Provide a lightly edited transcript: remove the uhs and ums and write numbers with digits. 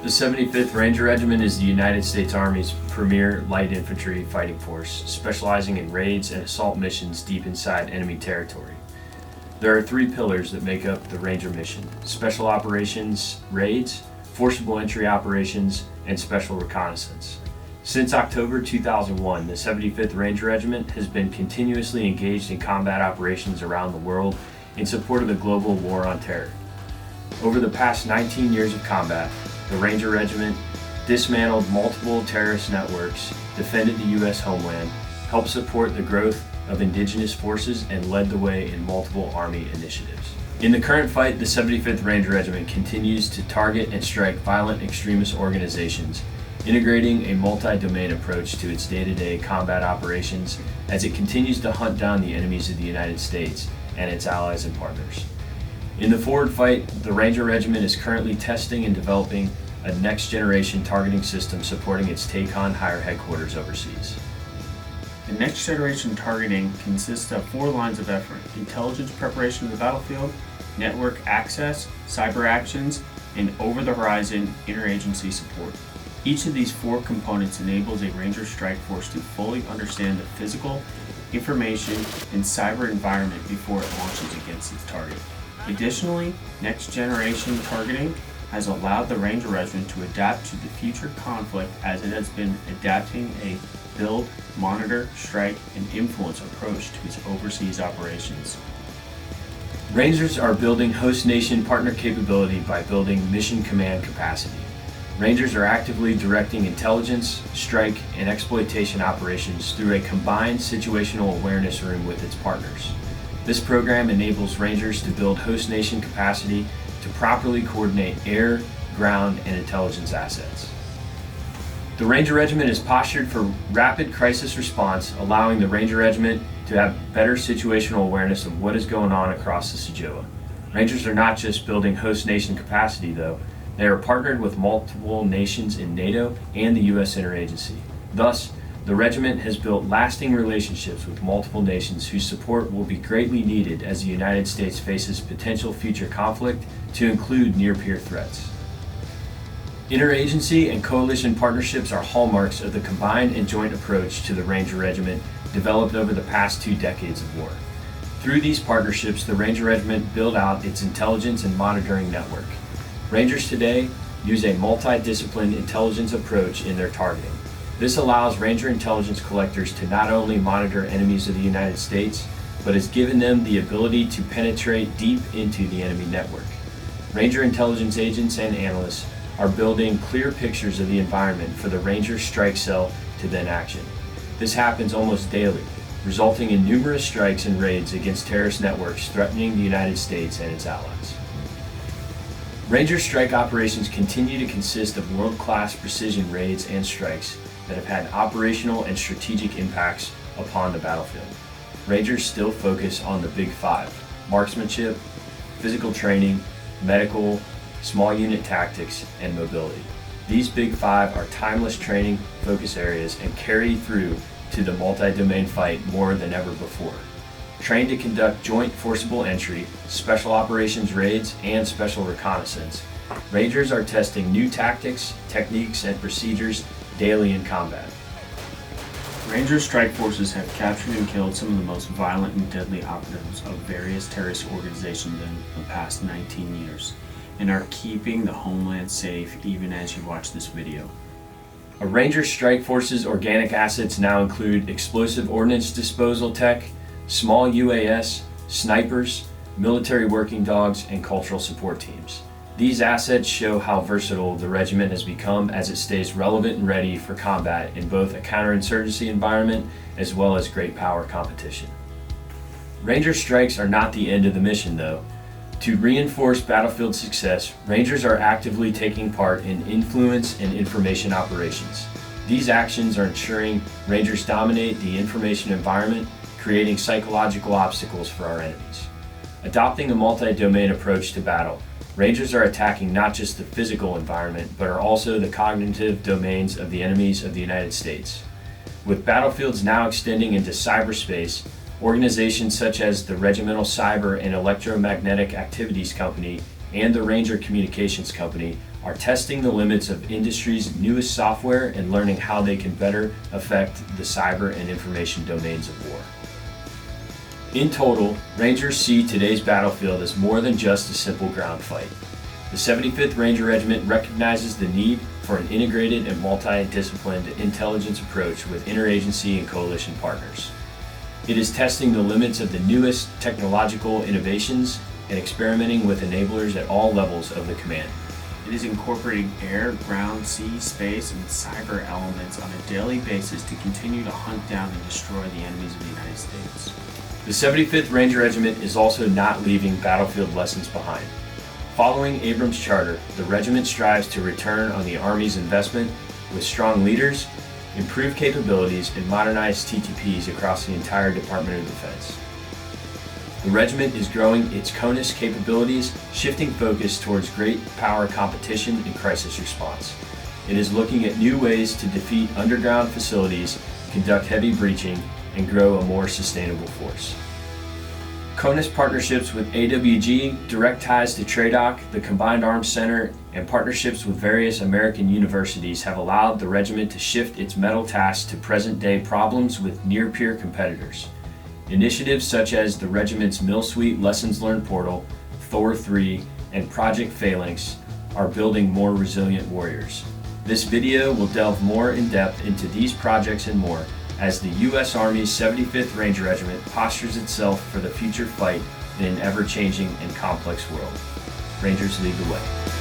The 75th Ranger Regiment is the United States Army's premier light infantry fighting force, specializing in raids and assault missions deep inside enemy territory. There are three pillars that make up the Ranger mission: special operations raids, forcible entry operations, and special reconnaissance. Since October 2001, the 75th Ranger Regiment has been continuously engaged in combat operations around the world in support of the global war on terror. Over the past 19 years of combat, the Ranger Regiment dismantled multiple terrorist networks, defended the U.S. homeland, helped support the growth of indigenous forces, and led the way in multiple Army initiatives. In the current fight, the 75th Ranger Regiment continues to target and strike violent extremist organizations, integrating a multi-domain approach to its day-to-day combat operations as it continues to hunt down the enemies of the United States and its allies and partners. In the forward fight, the Ranger Regiment is currently testing and developing a next-generation targeting system supporting its TACON higher headquarters overseas. The next-generation targeting consists of 4 lines of effort: intelligence preparation of the battlefield, network access, cyber actions, and over-the-horizon interagency support. Each of these 4 components enables a Ranger Strike Force to fully understand the physical, information, and cyber environment before it launches against its target. Additionally, next-generation targeting has allowed the Ranger Regiment to adapt to the future conflict as it has been adapting a build, monitor, strike, and influence approach to its overseas operations. Rangers are building host nation partner capability by building mission command capacity. Rangers are actively directing intelligence, strike, and exploitation operations through a combined situational awareness room with its partners. This program enables Rangers to build host nation capacity to properly coordinate air, ground, and intelligence assets. The Ranger Regiment is postured for rapid crisis response, allowing the Ranger Regiment to have better situational awareness of what is going on across the Sajoa. Rangers are not just building host nation capacity, though. They are partnered with multiple nations in NATO and the U.S. interagency. Thus, the regiment has built lasting relationships with multiple nations whose support will be greatly needed as the United States faces potential future conflict, to include near-peer threats. Interagency and coalition partnerships are hallmarks of the combined and joint approach to the Ranger Regiment developed over the past 2 decades of war. Through these partnerships, the Ranger Regiment built out its intelligence and monitoring network. Rangers today use a multidisciplined intelligence approach in their targeting. This allows Ranger intelligence collectors to not only monitor enemies of the United States, but has given them the ability to penetrate deep into the enemy network. Ranger intelligence agents and analysts are building clear pictures of the environment for the Ranger Strike Cell to then action. This happens almost daily, resulting in numerous strikes and raids against terrorist networks threatening the United States and its allies. Ranger strike operations continue to consist of world-class precision raids and strikes that have had operational and strategic impacts upon the battlefield. Rangers still focus on the Big Five: marksmanship, physical training, medical, small unit tactics, and mobility. These Big Five are timeless training focus areas and carry through to the multi-domain fight more than ever before. Trained to conduct joint forcible entry, special operations raids, and special reconnaissance, Rangers are testing new tactics, techniques, and procedures daily in combat. Ranger strike forces have captured and killed some of the most violent and deadly operatives of various terrorist organizations in the past 19 years, and are keeping the homeland safe even as you watch this video. A Ranger Strike Force's organic assets now include explosive ordnance disposal tech, small UAS, snipers, military working dogs, and cultural support teams. These assets show how versatile the regiment has become as it stays relevant and ready for combat in both a counterinsurgency environment as well as great power competition. Ranger strikes are not the end of the mission, though. To reinforce battlefield success, Rangers are actively taking part in influence and information operations. These actions are ensuring Rangers dominate the information environment, creating psychological obstacles for our enemies. Adopting a multi-domain approach to battle, Rangers are attacking not just the physical environment, but are also the cognitive domains of the enemies of the United States. With battlefields now extending into cyberspace, organizations such as the Regimental Cyber and Electromagnetic Activities Company and the Ranger Communications Company are testing the limits of industry's newest software and learning how they can better affect the cyber and information domains of war. In total, Rangers see today's battlefield as more than just a simple ground fight. The 75th Ranger Regiment recognizes the need for an integrated and multi-disciplined intelligence approach with interagency and coalition partners. It is testing the limits of the newest technological innovations and experimenting with enablers at all levels of the command. It is incorporating air, ground, sea, space, and cyber elements on a daily basis to continue to hunt down and destroy the enemies of the United States. The 75th Ranger Regiment is also not leaving battlefield lessons behind. Following Abrams' charter, the regiment strives to return on the Army's investment with strong leaders, improved capabilities, and modernized TTPs across the entire Department of Defense. The regiment is growing its CONUS capabilities, shifting focus towards great power competition and crisis response. It is looking at new ways to defeat underground facilities, conduct heavy breaching, and grow a more sustainable force. CONUS partnerships with AWG, direct ties to TRADOC, the Combined Arms Center, and partnerships with various American universities have allowed the regiment to shift its metal tasks to present-day problems with near-peer competitors. Initiatives such as the regiment's Mill Suite Lessons Learned Portal, Thor 3, and Project Phalanx are building more resilient warriors. This video will delve more in depth into these projects and more as the U.S. Army's 75th Ranger Regiment postures itself for the future fight in an ever-changing and complex world. Rangers lead the way.